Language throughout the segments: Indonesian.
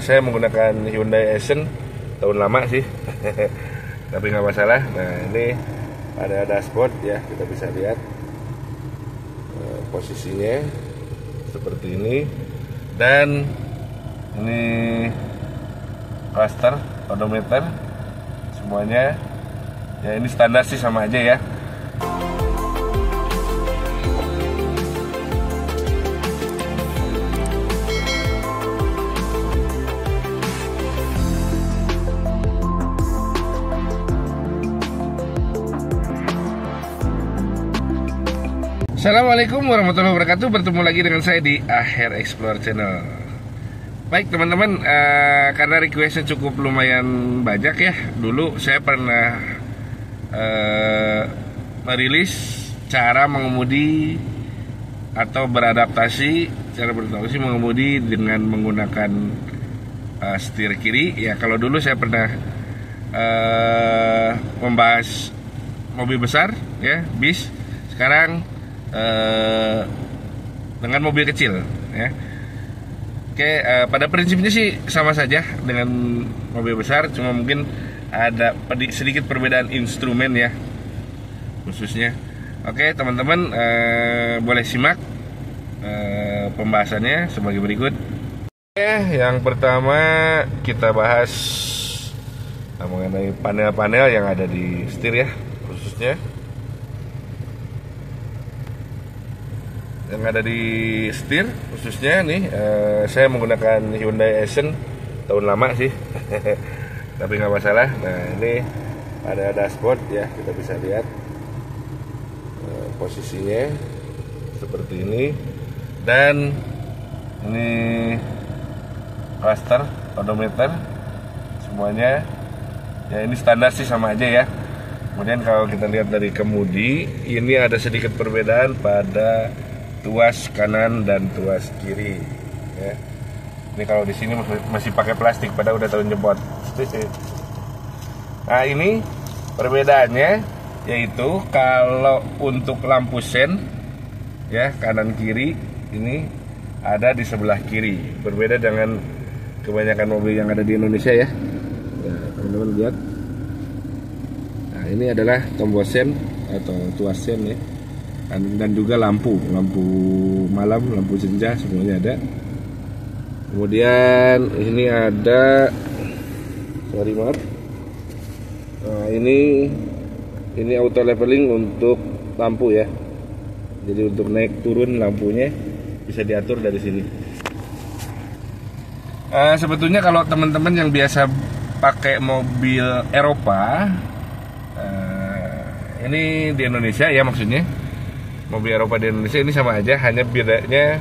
Saya menggunakan Hyundai Accent tahun lama sih tapi nggak masalah. Nah, ini ada dashboard ya, kita bisa lihat posisinya seperti ini, dan ini cluster odometer semuanya ya, ini standar sih, sama aja ya. Assalamualaikum warahmatullahi wabarakatuh. Bertemu lagi dengan saya di Aher Explore Channel. Baik teman-teman, karena requestnya cukup lumayan banyak ya. Dulu saya pernah merilis cara mengemudi atau beradaptasi, cara beradaptasi mengemudi dengan menggunakan setir kiri. Ya, kalau dulu saya pernah membahas mobil besar ya, bis. Sekarang dengan mobil kecil ya. Oke, pada prinsipnya sih sama saja dengan mobil besar, cuma mungkin ada sedikit perbedaan instrumen ya khususnya. Oke teman-teman, boleh simak pembahasannya sebagai berikut. Yang pertama kita bahas mengenai panel-panel yang ada di setir ya, khususnya yang ada di setir khususnya nih. Saya menggunakan Hyundai Accent tahun lama sih tapi nggak masalah. Nah, ini ada dashboard ya, kita bisa lihat posisinya seperti ini, dan ini cluster odometer semuanya ya, ini standar sih, sama aja ya. Kemudian kalau kita lihat dari kemudi, ini ada sedikit perbedaan pada tuas kanan dan tuas kiri ya. Ini kalau di sini masih pakai plastik, padahal udah tahun jebot. Nah, ini perbedaannya, yaitu kalau untuk lampu sen ya, kanan kiri ini ada di sebelah kiri, berbeda dengan kebanyakan mobil yang ada di Indonesia ya. Nah, teman-teman lihat. Nah, ini adalah tombol sen atau tuas sen ya, dan juga lampu malam, lampu senja, semuanya ada. Kemudian ini ada, nah, ini auto leveling untuk lampu ya, jadi untuk naik turun lampunya bisa diatur dari sini. Sebetulnya kalau teman-teman yang biasa pakai mobil Eropa, ini di Indonesia ya, maksudnya mobil Eropa di Indonesia ini sama aja, hanya bedanya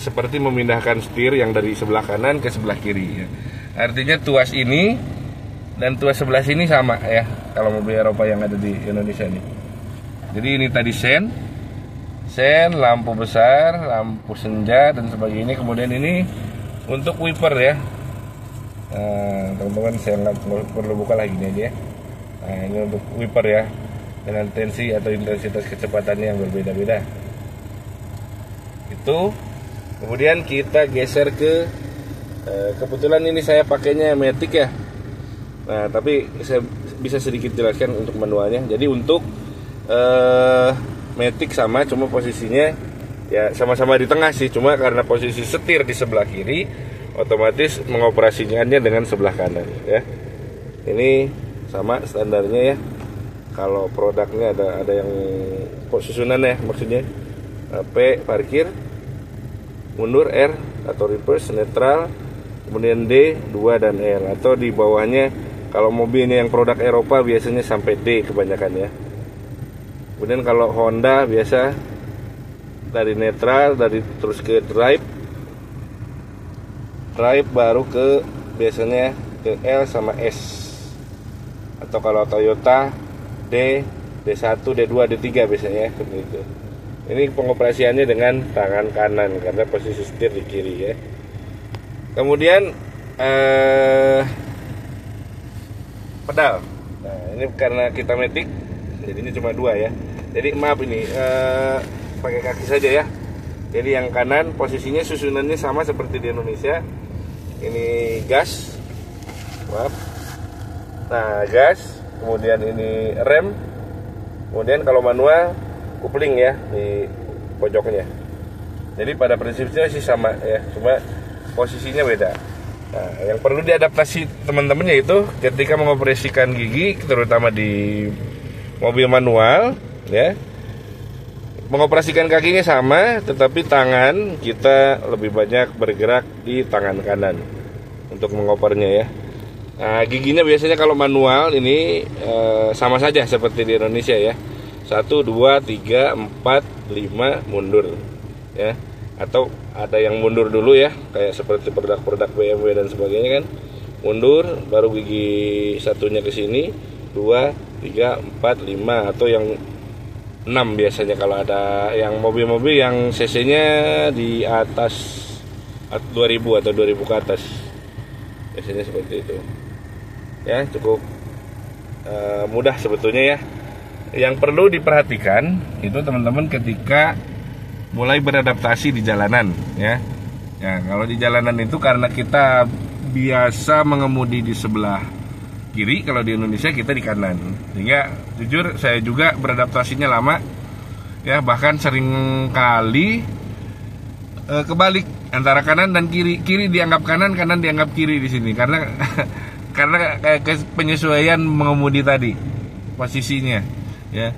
seperti memindahkan setir yang dari sebelah kanan ke sebelah kiri ya. Artinya tuas ini dan tuas sebelah sini sama ya, kalau mobil Eropa yang ada di Indonesia nih. Jadi ini tadi sen, lampu besar, lampu senja dan sebagainya. Kemudian ini untuk wiper ya. Nah, teman-teman, saya nggak perlu buka lagi nih aja. Nah, ini untuk wiper ya, dengan tensi atau intensitas kecepatannya yang berbeda-beda. Itu. Kemudian kita geser ke kebetulan ini saya pakainya Matic ya. Nah, tapi saya bisa sedikit jelaskan untuk manualnya. Jadi untuk Matic sama, cuma posisinya ya sama-sama di tengah sih, cuma karena posisi setir di sebelah kiri, otomatis mengoperasikannya dengan sebelah kanan ya. Ini sama standarnya ya. Kalau produknya ada yang susunan ya, maksudnya P parkir, mundur R atau reverse, netral, kemudian D 2 dan R, atau di bawahnya kalau mobilnya yang produk Eropa biasanya sampai D kebanyakan ya. Kemudian kalau Honda biasa dari netral, dari terus ke drive baru ke biasanya ke L sama S, atau kalau Toyota D, D1, D2, D3 biasanya seperti itu. Ini pengoperasiannya dengan tangan kanan karena posisi setir di kiri ya. Kemudian pedal. Nah, ini karena kita Matic, jadi ini cuma dua ya. Jadi maaf, ini pakai kaki saja ya. Jadi yang kanan posisinya susunannya sama seperti di Indonesia, ini gas, maaf. Nah, gas, kemudian ini rem, kemudian kalau manual kopling ya di pojoknya. Jadi pada prinsipnya sih sama ya, cuma posisinya beda. Nah, yang perlu diadaptasi teman-teman yaitu ketika mengoperasikan gigi, terutama di mobil manual, ya, mengoperasikan kakinya sama, tetapi tangan kita lebih banyak bergerak di tangan kanan untuk mengopernya ya. Nah, giginya biasanya kalau manual ini sama saja seperti di Indonesia ya. 1, 2, 3, 4, 5 mundur ya. Atau ada yang mundur dulu ya, kayak seperti produk-produk BMW dan sebagainya kan. Mundur baru gigi satunya ke sini, 2, 3, 4, 5 atau yang 6 biasanya kalau ada yang mobil-mobil yang cc-nya di atas 2000 atau 2000 ke atas. Biasanya seperti itu. Ya, cukup mudah sebetulnya ya. Yang perlu diperhatikan itu teman-teman ketika mulai beradaptasi di jalanan ya. Ya, kalau di jalanan itu karena kita biasa mengemudi di sebelah kiri, kalau di Indonesia kita di kanan. Sehingga jujur saya juga beradaptasinya lama ya, bahkan sering kali kebalik antara kanan dan kiri. Kiri dianggap kanan, kanan dianggap kiri di sini karena karena penyesuaian mengemudi tadi posisinya ya.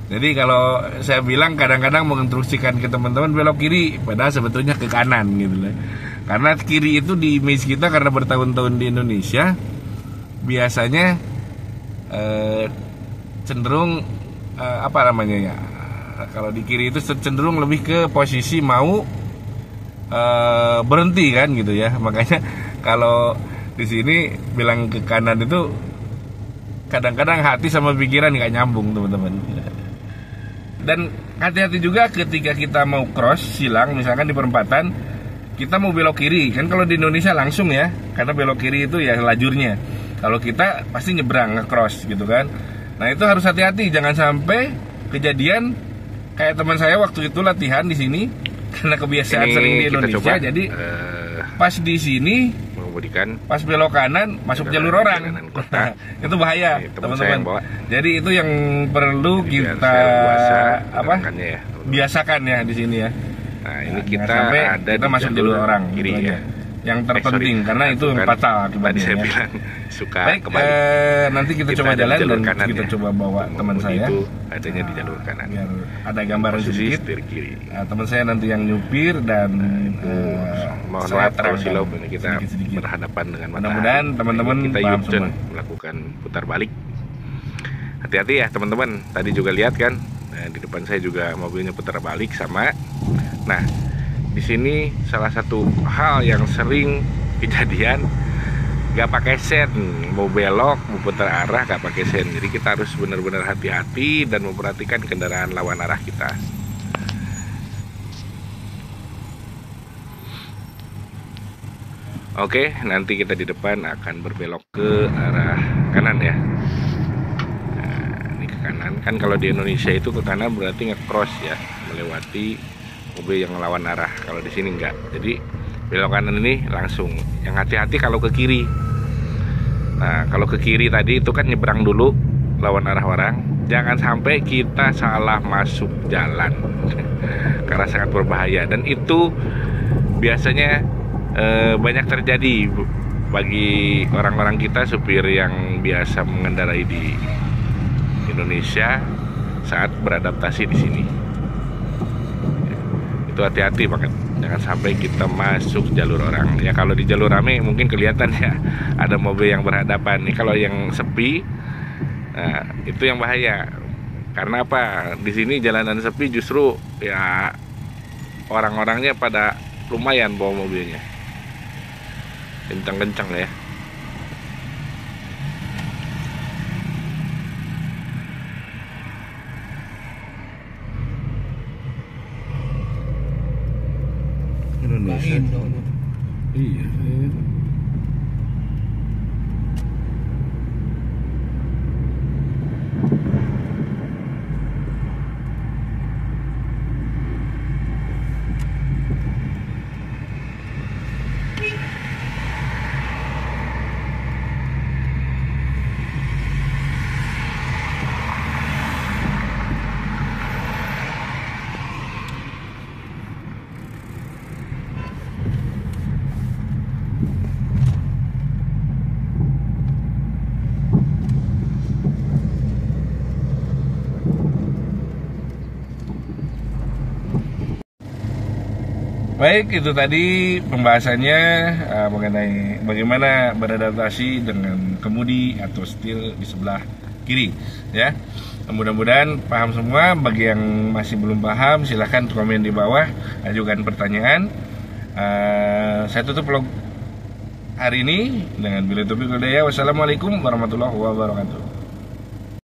Jadi kalau saya bilang kadang-kadang menginstruksikan ke teman-teman belok kiri, padahal sebetulnya ke kanan gitu loh. Karena kiri itu di image kita karena bertahun-tahun di Indonesia biasanya cenderung apa namanya ya, kalau di kiri itu cenderung lebih ke posisi mau berhenti kan gitu ya. Makanya kalau di sini bilang ke kanan itu kadang-kadang hati sama pikiran nggak nyambung teman-teman. Dan hati-hati juga ketika kita mau cross silang, misalkan di perempatan kita mau belok kiri kan, kalau di Indonesia langsung ya, karena belok kiri itu ya lajurnya. Kalau kita pasti nyebrang nge-cross gitu kan. Nah itu harus hati-hati, jangan sampai kejadian kayak teman saya waktu itu latihan di sini karena kebiasaan ini sering di Indonesia coba, jadi pas di sini pas belok kanan masuk jalur orang kota. Itu bahaya teman-teman. Jadi itu yang perlu jadi kita ya, biasakan ya di sini ya. Nah ini kita ada kita masuk jalur orang kiri gitu ya. Yang terpenting karena itu yang fatal akibatnya saya ya. bilang suka baik, nanti kita coba jalan dan kanan, kita ya. coba bawa teman saya itu adanya di jalur kanan biar ada gambaran sedikit kiri. Teman saya nanti yang nyupir dan mohon saya maaf terang kalau ini kita sedikit. berhadapan dengan Mudah-mudahan teman-teman kita paham U-turn semua. melakukan putar balik. Hati-hati ya teman-teman, tadi juga lihat kan, di depan saya juga mobilnya putar balik sama. Nah di sini salah satu hal yang sering kejadian, nggak pakai sen, mau belok mau putar arah nggak pakai sen. Jadi kita harus benar-benar hati-hati dan memperhatikan kendaraan lawan arah kita. Oke, nanti kita di depan akan berbelok ke arah kanan ya. Nah, ini ke kanan kan, kalau di Indonesia itu ke kanan berarti nge-cross ya, melewati mobil yang lawan arah. Kalau di sini enggak. Jadi belok kanan ini langsung. Yang hati-hati kalau ke kiri. Nah, kalau ke kiri tadi itu kan nyebrang dulu lawan arah orang. Jangan sampai kita salah masuk jalan. Karena sangat berbahaya dan itu biasanya banyak terjadi bagi orang-orang kita supir yang biasa mengendarai di Indonesia saat beradaptasi di sini. Itu hati-hati banget, jangan sampai kita masuk jalur orang. Ya kalau di jalur rame mungkin kelihatan ya ada mobil yang berhadapan. Nih kalau yang sepi, nah, itu yang bahaya. Karena apa? Di sini jalanan sepi justru ya orang-orangnya pada lumayan bawa mobilnya. Kencang-kencang ya. Indonesia. Iya. Baik, itu tadi pembahasannya mengenai bagaimana beradaptasi dengan kemudi atau setir di sebelah kiri, ya. Mudah-mudahan paham semua. Bagi yang masih belum paham, silahkan komen di bawah, ajukan pertanyaan. Saya tutup vlog hari ini dengan billahi taufiq wal hidayah. Wassalamualaikum warahmatullahi wabarakatuh.